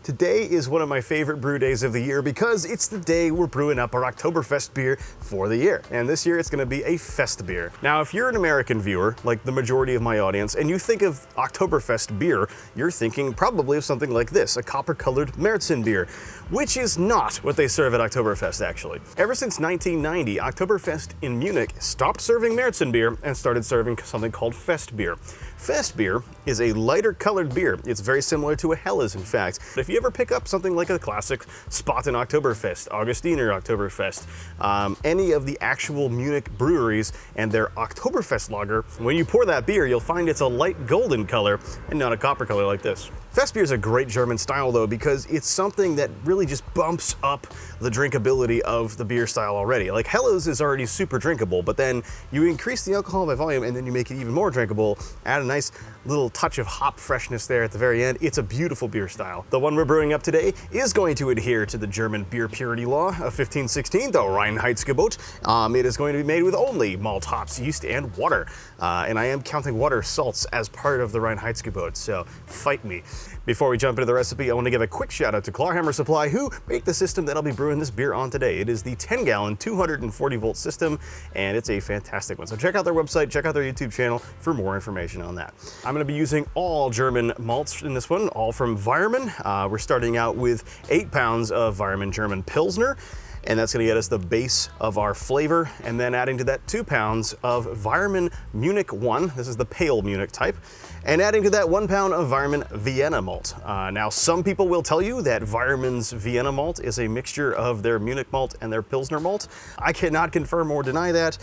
Today is one of my favorite brew days of the year because it's the day we're brewing up our Oktoberfest beer for the year. And this year it's going to be a Festbier. Now, if you're an American viewer, like the majority of my audience, and you think of Oktoberfest beer, you're thinking probably of something like this, a copper-colored Märzenbier, which is not what they serve at Oktoberfest, actually. Ever since 1990, Oktoberfest in Munich stopped serving Märzenbier and started serving something called Festbier. Festbier is a lighter colored beer. It's very similar to a Helles, in fact. If you ever pick up something like a classic Spaten Oktoberfest, Augustiner Oktoberfest, any of the actual Munich breweries and their Oktoberfest lager, when you pour that beer, you'll find it's a light golden color and not a copper color like this. Festbier is a great German style though, because it's something that really just bumps up the drinkability of the beer style already. Like Helles is already super drinkable, but then you increase the alcohol by volume and then you make it even more drinkable, add a nice little touch of hop freshness there at the very end. It's a beautiful beer style. The one we're brewing up today is going to adhere to the German beer purity law of 1516, the Reinheitsgebot. It is going to be made with only malt, hops, yeast, and water. And I am counting water salts as part of the Reinheitsgebot, so fight me. Before we jump into the recipe, I want to give a quick shout out to Clawhammer Supply, who make the system that I'll be brewing this beer on today. It is the 10-gallon, 240-volt system, and it's a fantastic one. So check out their website, check out their YouTube channel for more information on that. I'm going to be using all German malts in this one, all from Weyermann. We're starting out with 8 pounds of Weyermann German Pilsner, and that's going to get us the base of our flavor, and then adding to that 2 pounds of Weyermann Munich 1. This is the pale Munich type. And adding to that 1 pound of Weyermann Vienna malt. Now, some people will tell you that Weyermann's Vienna malt is a mixture of their Munich malt and their Pilsner malt. I cannot confirm or deny that.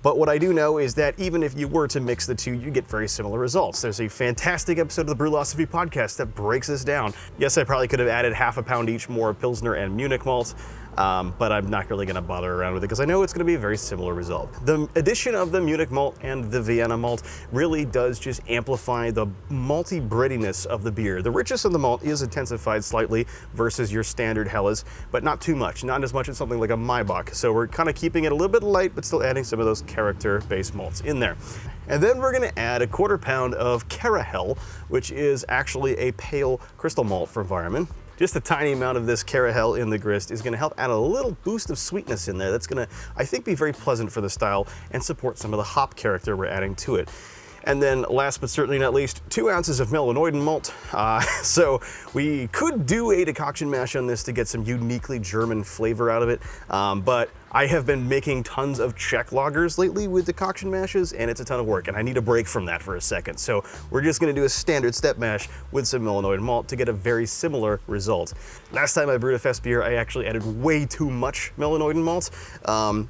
But what I do know is that even if you were to mix the two, you get very similar results. There's a fantastic episode of the Brewlosophy podcast that breaks this down. Yes, I probably could have added half a pound each more Pilsner and Munich malt, but I'm not really going to bother around with it because I know it's going to be a very similar result. The addition of the Munich malt and the Vienna malt really does just amplify the malty breadiness of the beer. The richness of the malt is intensified slightly versus your standard Helles, but not too much, not as much as something like a Maibach. So we're kind of keeping it a little bit light, but still adding some of those character-based malts in there. And then we're going to add a 1/4 pound of Crushable, which is actually a pale crystal malt from Weyermann. Just a tiny amount of this Crushable in the grist is going to help add a little boost of sweetness in there. That's going to, I think, be very pleasant for the style and support some of the hop character we're adding to it. And then last but certainly not least, 2 ounces of melanoidin malt. So we could do a decoction mash on this to get some uniquely German flavor out of it, but I have been making tons of Czech lagers lately with decoction mashes, and it's a ton of work, and I need a break from that for a second. So we're just gonna do a standard step mash with some melanoid malt to get a very similar result. Last time I brewed a Fest beer, I actually added way too much melanoidin malt.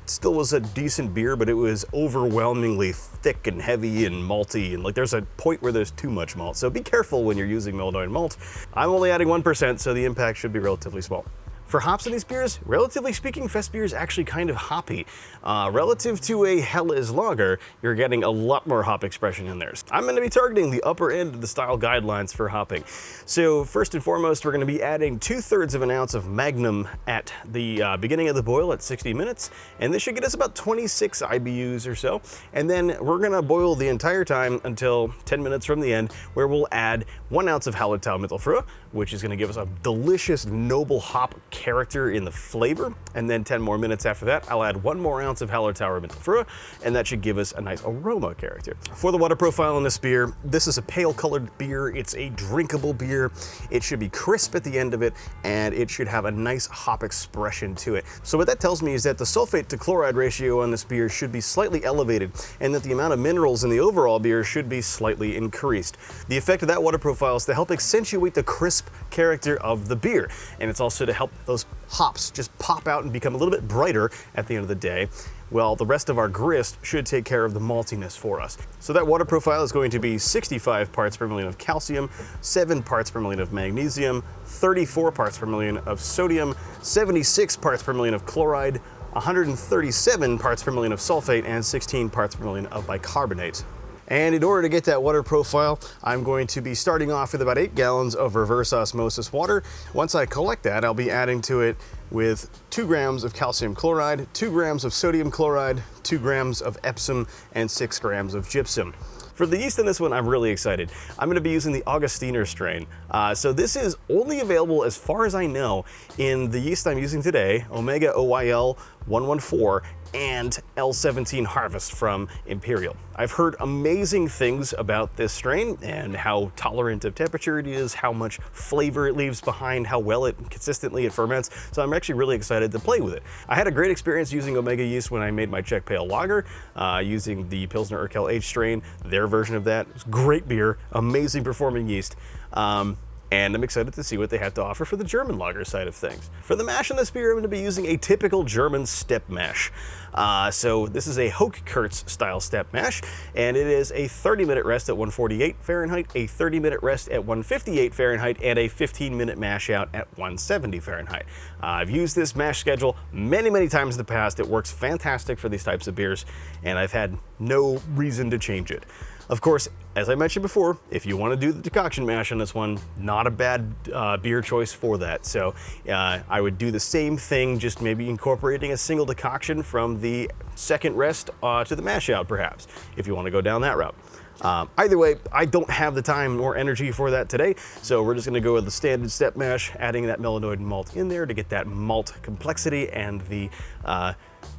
Still was a decent beer, but it was overwhelmingly thick and heavy and malty, and like there's a point where there's too much malt. So be careful when you're using melanoid malt. I'm only adding 1%, so the impact should be relatively small. For hops in these beers, relatively speaking, Festbier is actually kind of hoppy. Relative to a Helles lager, you're getting a lot more hop expression in there. I'm going to be targeting the upper end of the style guidelines for hopping. So first and foremost, we're going to be adding 2/3 of an ounce of Magnum at the beginning of the boil at 60 minutes, and this should get us about 26 IBUs or so. And then we're going to boil the entire time until 10 minutes from the end, where we'll add 1 ounce of Hallertau Mittelfrüh, which is going to give us a delicious, noble hop character in the flavor. And then 10 more minutes after that, I'll add 1 more ounce of Hallertauer Mittelfrüh, and that should give us a nice aroma character. For the water profile in this beer, this is a pale colored beer. It's a drinkable beer. It should be crisp at the end of it, and it should have a nice hop expression to it. So what that tells me is that the sulfate to chloride ratio on this beer should be slightly elevated, and that the amount of minerals in the overall beer should be slightly increased. The effect of that water profile is to help accentuate the crisp character of the beer, and it's also to help those hops just pop out and become a little bit brighter at the end of the day. Well, the rest of our grist should take care of the maltiness for us. So that water profile is going to be 65 parts per million of calcium, 7 parts per million of magnesium, 34 parts per million of sodium, 76 parts per million of chloride, 137 parts per million of sulfate, and 16 parts per million of bicarbonate. And in order to get that water profile, I'm going to be starting off with about 8 gallons of reverse osmosis water. Once I collect that, I'll be adding to it with 2 grams of calcium chloride, 2 grams of sodium chloride, 2 grams of Epsom, and 6 grams of gypsum. For the yeast in this one, I'm really excited. I'm going to be using the Augustiner strain. So this is only available, as far as I know, in the yeast I'm using today, Omega OYL 114 and L17 Harvest from Imperial. I've heard amazing things about this strain and how tolerant of temperature it is, how much flavor it leaves behind, how well it consistently it ferments. So I'm actually really excited to play with it. I had a great experience using Omega yeast when I made my Czech Pale Lager, using the Pilsner Urquell H strain, their version of that. It was great beer, amazing performing yeast. And I'm excited to see what they have to offer for the German lager side of things. For the mash in this beer, I'm going to be using a typical German step mash. So this is a Hochkurz style step mash, and it is a 30-minute rest at 148 Fahrenheit, a 30-minute rest at 158 Fahrenheit, and a 15-minute mash out at 170 Fahrenheit. I've used this mash schedule many times in the past. It works fantastic for these types of beers, and I've had no reason to change it. Of course, as I mentioned before, if you want to do the decoction mash on this one, not a bad beer choice for that. So I would do the same thing, just maybe incorporating a single decoction from the second rest to the mash out, perhaps, if you want to go down that route. Either way, I don't have the time or energy for that today, so we're just going to go with the standard step mash, adding that melanoid malt in there to get that malt complexity and the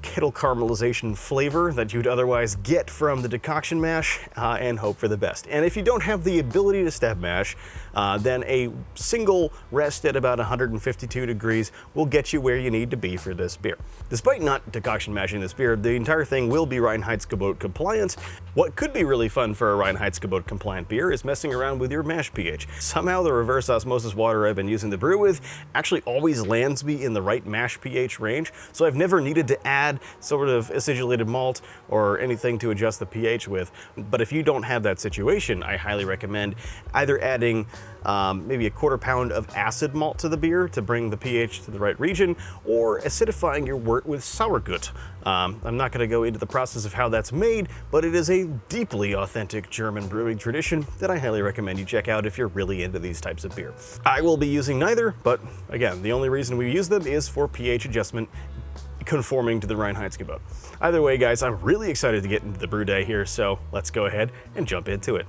kettle caramelization flavor that you'd otherwise get from the decoction mash, and hope for the best. And if you don't have the ability to step mash, then a single rest at about 152 degrees will get you where you need to be for this beer. Despite not decoction mashing this beer, the entire thing will be Reinheitsgebot compliant. What could be really fun for a Reinheitsgebot compliant beer is messing around with your mash pH. Somehow the reverse osmosis water I've been using to brew with actually always lands me in the right mash pH range, so I've never needed to add sort of acidulated malt or anything to adjust the pH with. But if you don't have that situation, I highly recommend either adding maybe a quarter pound of acid malt to the beer to bring the pH to the right region, or acidifying your wort with sauergut. I'm not going to go into the process of how that's made, but it is a deeply authentic German brewing tradition that I highly recommend you check out if you're really into these types of beer. I will be using neither, but again, the only reason we use them is for pH adjustment, conforming to the Reinheitsgebot. Either way, guys, I'm really excited to get into the brew day here, so let's go ahead and jump into it.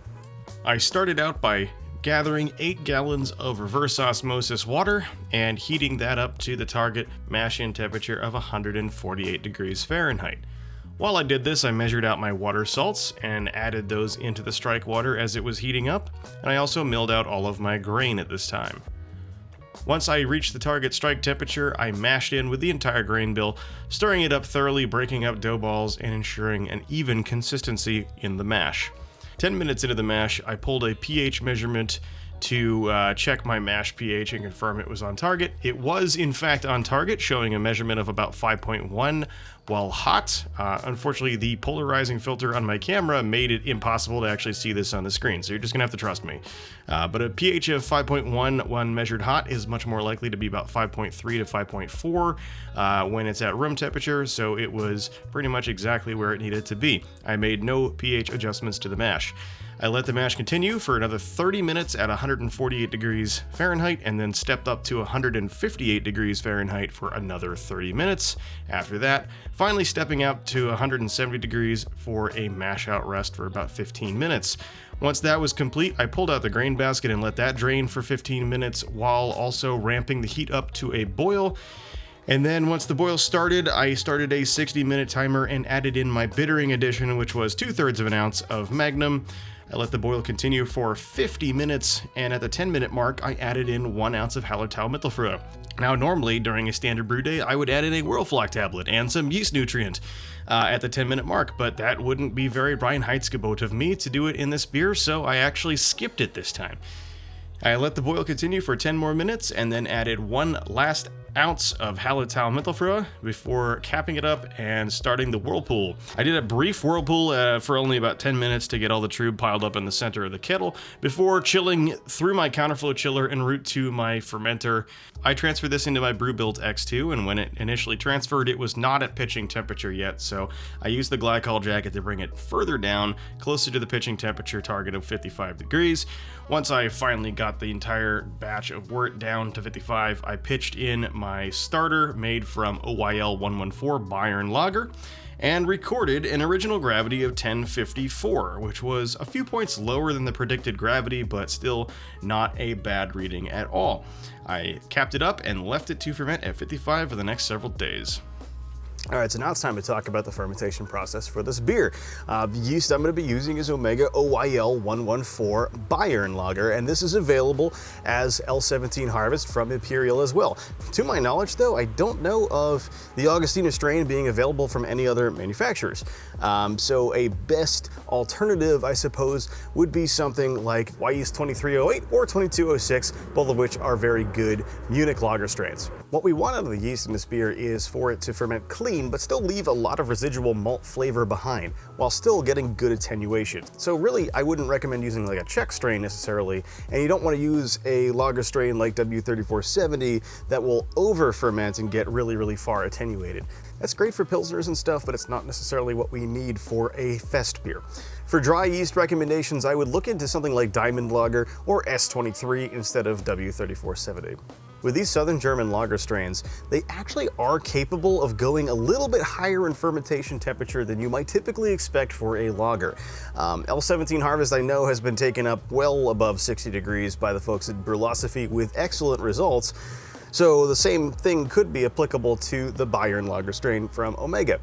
I started out by gathering 8 gallons of reverse osmosis water and heating that up to the target mash-in temperature of 148 degrees Fahrenheit. While I did this, I measured out my water salts and added those into the strike water as it was heating up, and I also milled out all of my grain at this time. Once I reached the target strike temperature, I mashed in with the entire grain bill, stirring it up thoroughly, breaking up dough balls, and ensuring an even consistency in the mash. 10 minutes into the mash, I pulled a pH measurement to check my mash pH and confirm it was on target. It was in fact on target, showing a measurement of about 5.1 while hot. Unfortunately, the polarizing filter on my camera made it impossible to actually see this on the screen, so you're just gonna have to trust me. But a pH of 5.1 when measured hot is much more likely to be about 5.3 to 5.4 when it's at room temperature, so it was pretty much exactly where it needed to be. I made no pH adjustments to the mash. I let the mash continue for another 30 minutes at 148 degrees Fahrenheit, and then stepped up to 158 degrees Fahrenheit for another 30 minutes. After that, finally stepping out to 170 degrees for a mash out rest for about 15 minutes. Once that was complete, I pulled out the grain basket and let that drain for 15 minutes while also ramping the heat up to a boil. And then once the boil started, I started a 60-minute timer and added in my bittering addition, which was 2/3 of an ounce of Magnum. I let the boil continue for 50 minutes, and at the 10-minute mark, I added in 1 ounce of Hallertau Mittelfrühe. Now, normally, during a standard brew day, I would add in a Whirlfloc tablet and some yeast nutrient at the 10-minute mark, but that wouldn't be very Reinheitsgebot of me to do it in this beer, so I actually skipped it this time. I let the boil continue for 10 more minutes and then added 1 last ounce of Hallertau Mittelfrühe before capping it up and starting the whirlpool. I did a brief whirlpool for only about 10 minutes to get all the trub piled up in the center of the kettle before chilling through my counterflow chiller en route to my fermenter. I transferred this into my Brewbilt X2, and when it initially transferred, it was not at pitching temperature yet, so I used the glycol jacket to bring it further down, closer to the pitching temperature target of 55 degrees. Once I finally got the entire batch of wort down to 55, I pitched in my my starter made from OYL 114 Bayern Lager, and recorded an original gravity of 1054, which was a few points lower than the predicted gravity, but still not a bad reading at all. I capped it up and left it to ferment at 55 for the next several days. All right, so now it's time to talk about the fermentation process for this beer. The yeast I'm going to be using is Omega OYL 114 Bayern Lager, and this is available as L17 Harvest from Imperial as well. To my knowledge, though, I don't know of the Augustina strain being available from any other manufacturers. So a best alternative, I suppose, would be something like Yeast 2308 or 2206, both of which are very good Munich lager strains. What we want out of the yeast in this beer is for it to ferment clean, but still leave a lot of residual malt flavor behind, while still getting good attenuation. So really, I wouldn't recommend using like a Czech strain necessarily, and you don't want to use a lager strain like W3470 that will over ferment and get really, really far attenuated. That's great for pilsners and stuff, but it's not necessarily what we need for a fest beer. For dry yeast recommendations, I would look into something like Diamond Lager or S23 instead of W3470. With these Southern German lager strains, they actually are capable of going a little bit higher in fermentation temperature than you might typically expect for a lager. L17 Harvest, I know, has been taken up well above 60 degrees by the folks at Brewlosophy with excellent results. So the same thing could be applicable to the Bayern lager strain from Omega.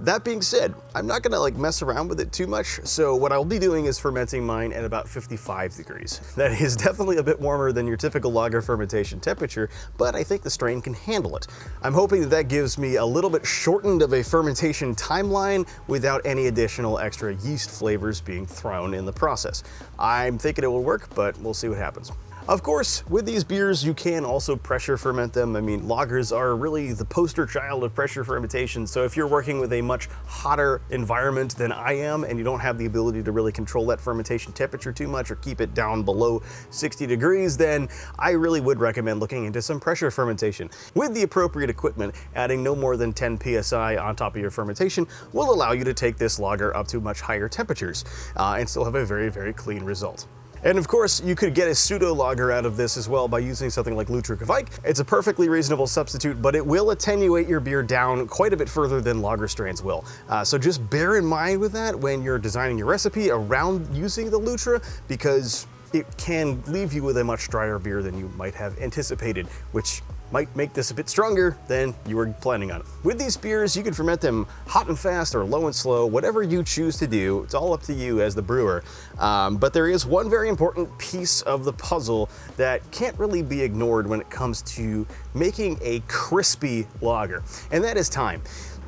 That being said, I'm not gonna mess around with it too much, so what I'll be doing is fermenting mine at about 55 degrees. That is definitely a bit warmer than your typical lager fermentation temperature, but I think the strain can handle it. I'm hoping that that gives me a little bit shortened of a fermentation timeline without any additional extra yeast flavors being thrown in the process. I'm thinking it will work, but we'll see what happens. Of course, with these beers, you can also pressure ferment them. I mean, lagers are really the poster child of pressure fermentation, so if you're working with a much hotter environment than I am, and you don't have the ability to really control that fermentation temperature too much or keep it down below 60 degrees, then I really would recommend looking into some pressure fermentation. With the appropriate equipment, adding no more than 10 psi on top of your fermentation will allow you to take this lager up to much higher temperatures and still have a very, very clean result. And of course, you could get a pseudo lager out of this as well by using something like Lutrikavike. It's a perfectly reasonable substitute, but it will attenuate your beer down quite a bit further than lager strains will. So just bear in mind with that when you're designing your recipe around using the Lutra, because it can leave you with a much drier beer than you might have anticipated, which might make this a bit stronger than you were planning on. With these beers, you can ferment them hot and fast or low and slow, whatever you choose to do. It's all up to you as the brewer. But there is one very important piece of the puzzle that can't really be ignored when it comes to making a crispy lager, and that is time.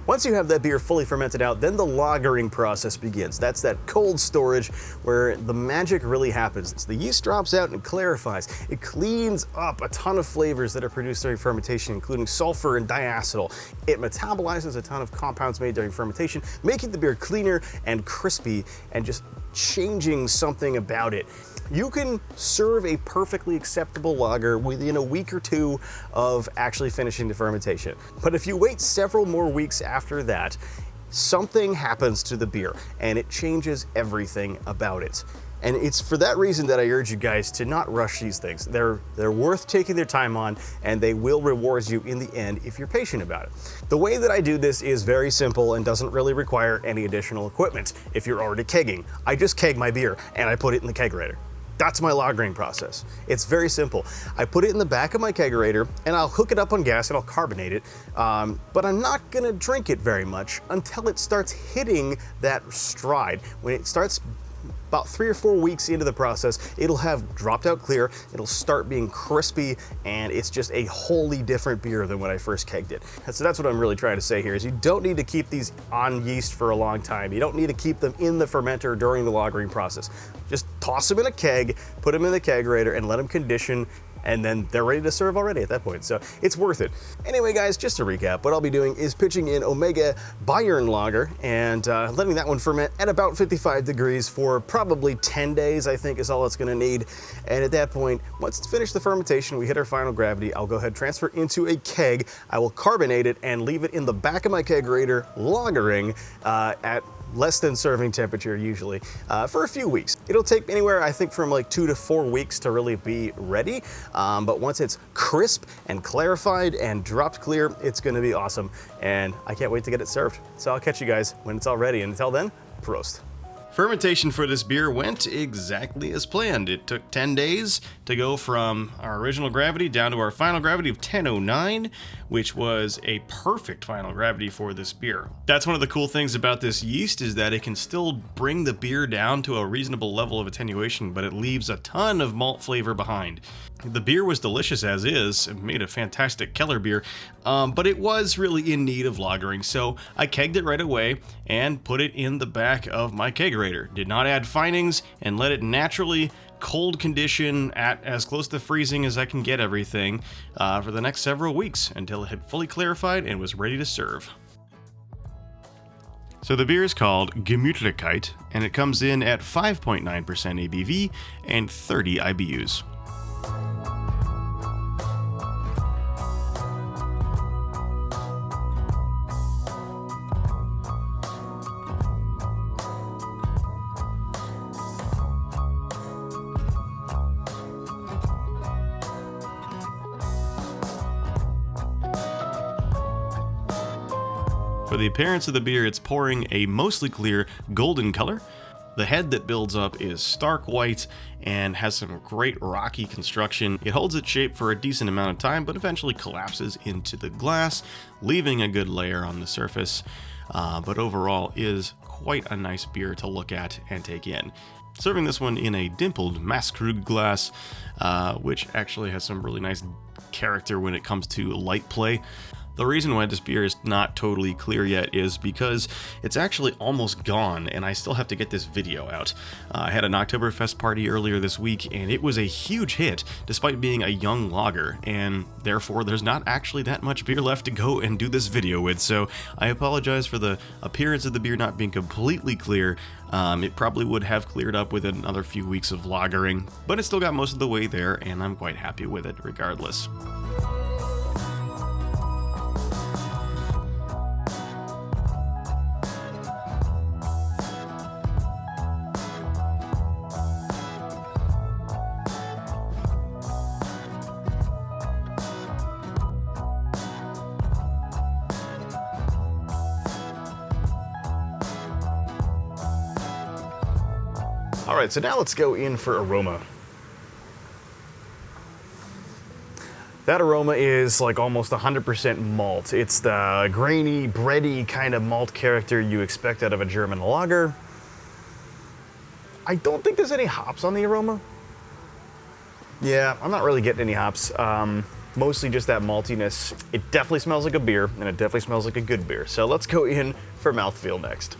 Once you have that beer fully fermented out, then the lagering process begins. That's that cold storage where the magic really happens. The yeast drops out and clarifies. It cleans up a ton of flavors that are produced during fermentation, including sulfur and diacetyl. It metabolizes a ton of compounds made during fermentation, making the beer cleaner and crispy and just changing something about it. You can serve a perfectly acceptable lager within a week or two of actually finishing the fermentation. But if you wait several more weeks after that, something happens to the beer and it changes everything about it. And it's for that reason that I urge you guys to not rush these things. They're worth taking their time on, and they will reward you in the end if you're patient about it. The way that I do this is very simple and doesn't really require any additional equipment. If you're already kegging, I just keg my beer and I put it in the kegerator. That's my lagering process. It's very simple. I put it in the back of my kegerator and I'll hook it up on gas and I'll carbonate it, but I'm not gonna drink it very much until it starts hitting that stride. When it starts about 3 or 4 weeks into the process, it'll have dropped out clear, it'll start being crispy, and it's just a wholly different beer than when I first kegged it. So that's what I'm really trying to say here, is you don't need to keep these on yeast for a long time. You don't need to keep them in the fermenter during the lagering process. Just toss them in a keg, put them in the kegerator, and let them condition, and then they're ready to serve already at that point, so it's worth it. Anyway guys, just to recap, what I'll be doing is pitching in Omega Bayern Lager and letting that one ferment at about 55 degrees for probably 10 days, I think is all it's gonna need. And at that point, once it's finished the fermentation, we hit our final gravity, I'll go ahead and transfer into a keg. I will carbonate it and leave it in the back of my kegerator lagering at less than serving temperature usually, for a few weeks. It'll take anywhere, I think, from like 2 to 4 weeks to really be ready. But once it's crisp and clarified and dropped clear, it's gonna be awesome. And I can't wait to get it served. So I'll catch you guys when it's all ready. And until then, Prost. Fermentation for this beer went exactly as planned. It took 10 days to go from our original gravity down to our final gravity of 1009, which was a perfect final gravity for this beer. That's one of the cool things about this yeast, is that it can still bring the beer down to a reasonable level of attenuation, but it leaves a ton of malt flavor behind. The beer was delicious as is. It made a fantastic Keller beer, but it was really in need of lagering, so I kegged it right away and put it in the back of my kegerator. Did not add finings and let it naturally cold condition at as close to freezing as I can get everything for the next several weeks until it had fully clarified and was ready to serve. So the beer is called Gemütlichkeit, and it comes in at 5.9% ABV and 30 IBUs. For the appearance of the beer, it's pouring a mostly clear golden color. The head that builds up is stark white and has some great rocky construction. It holds its shape for a decent amount of time, but eventually collapses into the glass, leaving a good layer on the surface. But overall is quite a nice beer to look at and take in. Serving this one in a dimpled Maßkrug glass, which actually has some really nice character when it comes to light play. The reason why this beer is not totally clear yet is because it's actually almost gone and I still have to get this video out. I had an Oktoberfest party earlier this week and it was a huge hit despite being a young lager, and therefore there's not actually that much beer left to go and do this video with, so I apologize for the appearance of the beer not being completely clear. It probably would have cleared up with another few weeks of lagering, but it still got most of the way there and I'm quite happy with it regardless. All right, so now let's go in for aroma. That aroma is like almost 100% malt. It's the grainy, bready kind of malt character you expect out of a German lager. I don't think there's any hops on the aroma. Yeah, I'm not really getting any hops. Mostly just that maltiness. It definitely smells like a beer, and it definitely smells like a good beer. So let's go in for mouthfeel next.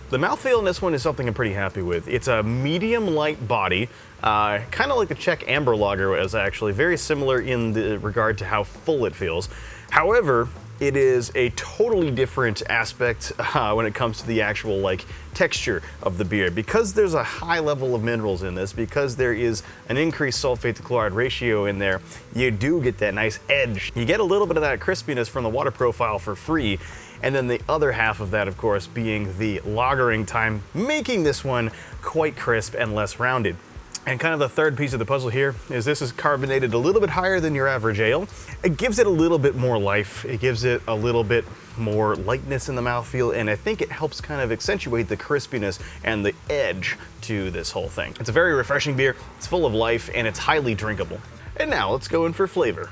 The mouthfeel in this one is something I'm pretty happy with. It's a medium light body, kind of like the Czech Amber Lager was actually, very similar in the regard to how full it feels. However, it is a totally different aspect when it comes to the actual texture of the beer. Because there's a high level of minerals in this, because there is an increased sulfate to chloride ratio in there, you do get that nice edge. You get a little bit of that crispiness from the water profile for free. And then the other half of that, of course, being the lagering time, making this one quite crisp and less rounded. And kind of the third piece of the puzzle here is this is carbonated a little bit higher than your average ale. It gives it a little bit more life. It gives it a little bit more lightness in the mouthfeel, and I think it helps kind of accentuate the crispiness and the edge to this whole thing. It's a very refreshing beer, it's full of life, and it's highly drinkable. And now let's go in for flavor.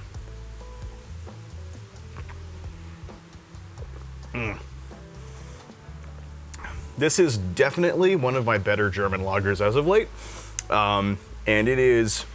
This is definitely one of my better German lagers as of late, and it is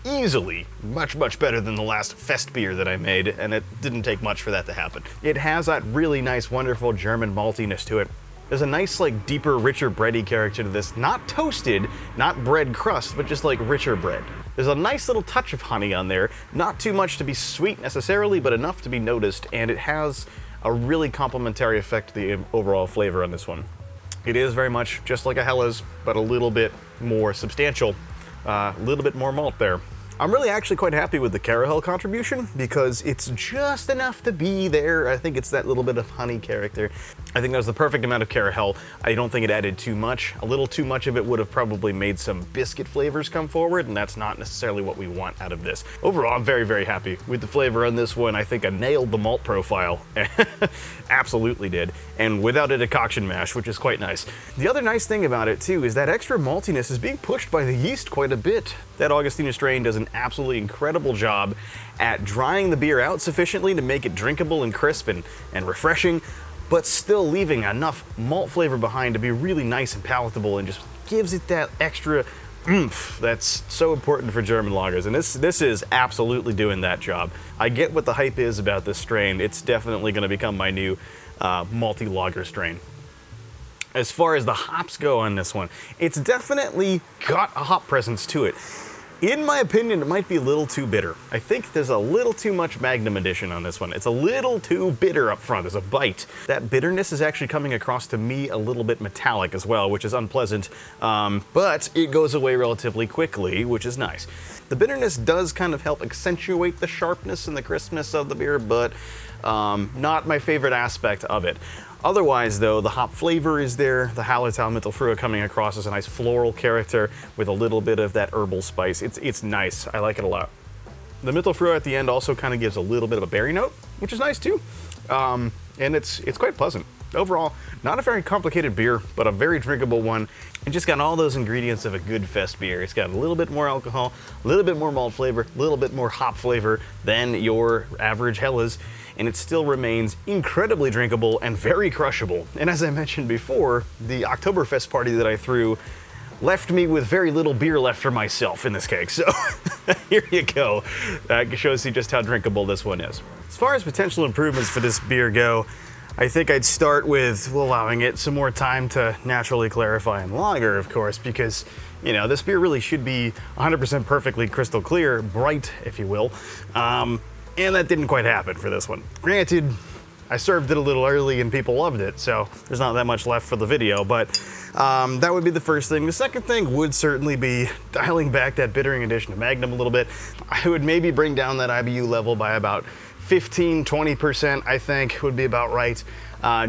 easily much better than the last Festbier that I made, and it didn't take much for that to happen. It has that really nice, wonderful German maltiness to it. There's a nice, deeper, richer bready character to this. Not toasted, not bread crust, but just richer bread. There's a nice little touch of honey on there, not too much to be sweet necessarily, but enough to be noticed, and it has a really complementary effect to the overall flavor on this one. It is very much just like a Helles, but a little bit more substantial, a little bit more malt there. I'm really actually quite happy with the caramel contribution because it's just enough to be there. I think it's that little bit of honey character. I think that was the perfect amount of caramel. I don't think it added too much. A little too much of it would have probably made some biscuit flavors come forward, and that's not necessarily what we want out of this. Overall, I'm very, very happy with the flavor on this one. I think I nailed the malt profile. Absolutely did. And without a decoction mash, which is quite nice. The other nice thing about it too is that extra maltiness is being pushed by the yeast quite a bit. That Augustina strain does an absolutely incredible job at drying the beer out sufficiently to make it drinkable and crisp and refreshing, but still leaving enough malt flavor behind to be really nice and palatable, and just gives it that extra oomph that's so important for German lagers. And this is absolutely doing that job. I get what the hype is about this strain. It's definitely going to become my new malty lager strain. As far as the hops go on this one, it's definitely got a hop presence to it. In my opinion, it might be a little too bitter. I think there's a little too much Magnum Edition on this one. It's a little too bitter up front. There's a bite. That bitterness is actually coming across to me a little bit metallic as well, which is unpleasant, but it goes away relatively quickly, which is nice. The bitterness does kind of help accentuate the sharpness and the crispness of the beer, but not my favorite aspect of it. Otherwise, though, the hop flavor is there. The Hallertau Mittelfrüh coming across as a nice floral character with a little bit of that herbal spice. It's nice. I like it a lot. The Mittelfrüh at the end also kind of gives a little bit of a berry note, which is nice too. And it's quite pleasant. Overall, not a very complicated beer, but a very drinkable one. It just got all those ingredients of a good fest beer. It's got a little bit more alcohol, a little bit more malt flavor, a little bit more hop flavor than your average Helles, and it still remains incredibly drinkable and very crushable. And as I mentioned before, the Oktoberfest party that I threw left me with very little beer left for myself in this cake. So here you go. That shows you just how drinkable this one is. As far as potential improvements for this beer go, I think I'd start with allowing it some more time to naturally clarify in lager, of course, because, you know, this beer really should be 100% perfectly crystal clear, bright, if you will. And that didn't quite happen for this one. Granted, I served it a little early and people loved it, so there's not that much left for the video, but that would be the first thing. The second thing would certainly be dialing back that bittering addition of Magnum a little bit. I would maybe bring down that IBU level by about 15–20%, I think would be about right.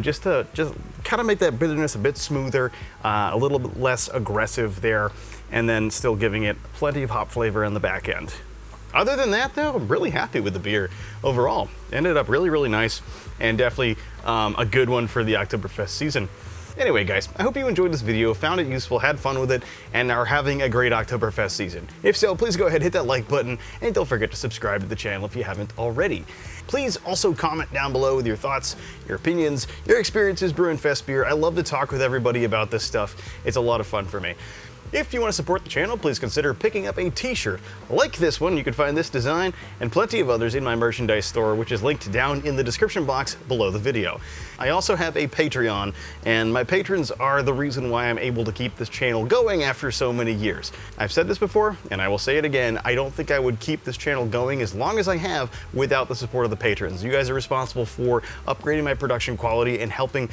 Just kind of make that bitterness a bit smoother, a little bit less aggressive there, and then still giving it plenty of hop flavor on the back end. Other than that, though, I'm really happy with the beer overall. Ended up really, really nice, and definitely a good one for the Oktoberfest season. Anyway, guys, I hope you enjoyed this video, found it useful, had fun with it, and are having a great Oktoberfest season. If so, please go ahead, hit that like button, and don't forget to subscribe to the channel if you haven't already. Please also comment down below with your thoughts, your opinions, your experiences brewing fest beer. I love to talk with everybody about this stuff. It's a lot of fun for me. If you want to support the channel, please consider picking up a t-shirt like this one. You can find this design and plenty of others in my merchandise store, which is linked down in the description box below the video. I also have a Patreon, and my patrons are the reason why I'm able to keep this channel going after so many years. I've said this before, and I will say it again, I don't think I would keep this channel going as long as I have without the support of the patrons. You guys are responsible for upgrading my production quality and helping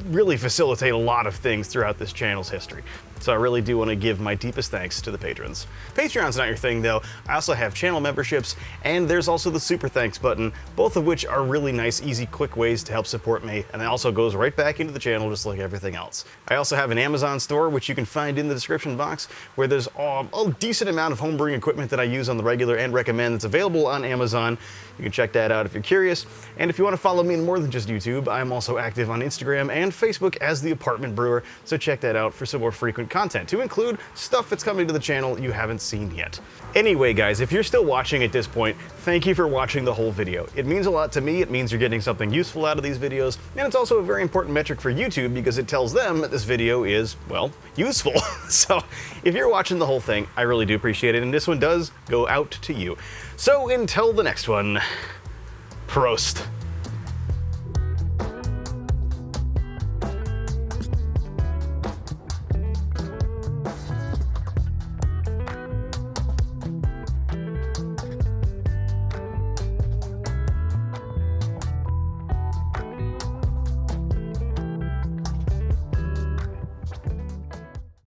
really facilitate a lot of things throughout this channel's history. So I really do want to give my deepest thanks to the patrons. Patreon's not your thing though. I also have channel memberships, and there's also the super thanks button, both of which are really nice, easy, quick ways to help support me, and it also goes right back into the channel just like everything else. I also have an Amazon store, which you can find in the description box, where there's a decent amount of homebrewing equipment that I use on the regular and recommend that's available on Amazon. You can check that out if you're curious. And if you want to follow me in more than just YouTube, I'm also active on Instagram and Facebook as The Apartment Brewer, so check that out for some more frequent content, to include stuff that's coming to the channel you haven't seen yet. Anyway, guys, if you're still watching at this point, thank you for watching the whole video. It means a lot to me. It means you're getting something useful out of these videos, and it's also a very important metric for YouTube because it tells them that this video is, well, useful. So if you're watching the whole thing, I really do appreciate it, and this one does go out to you. So until the next one, Prost.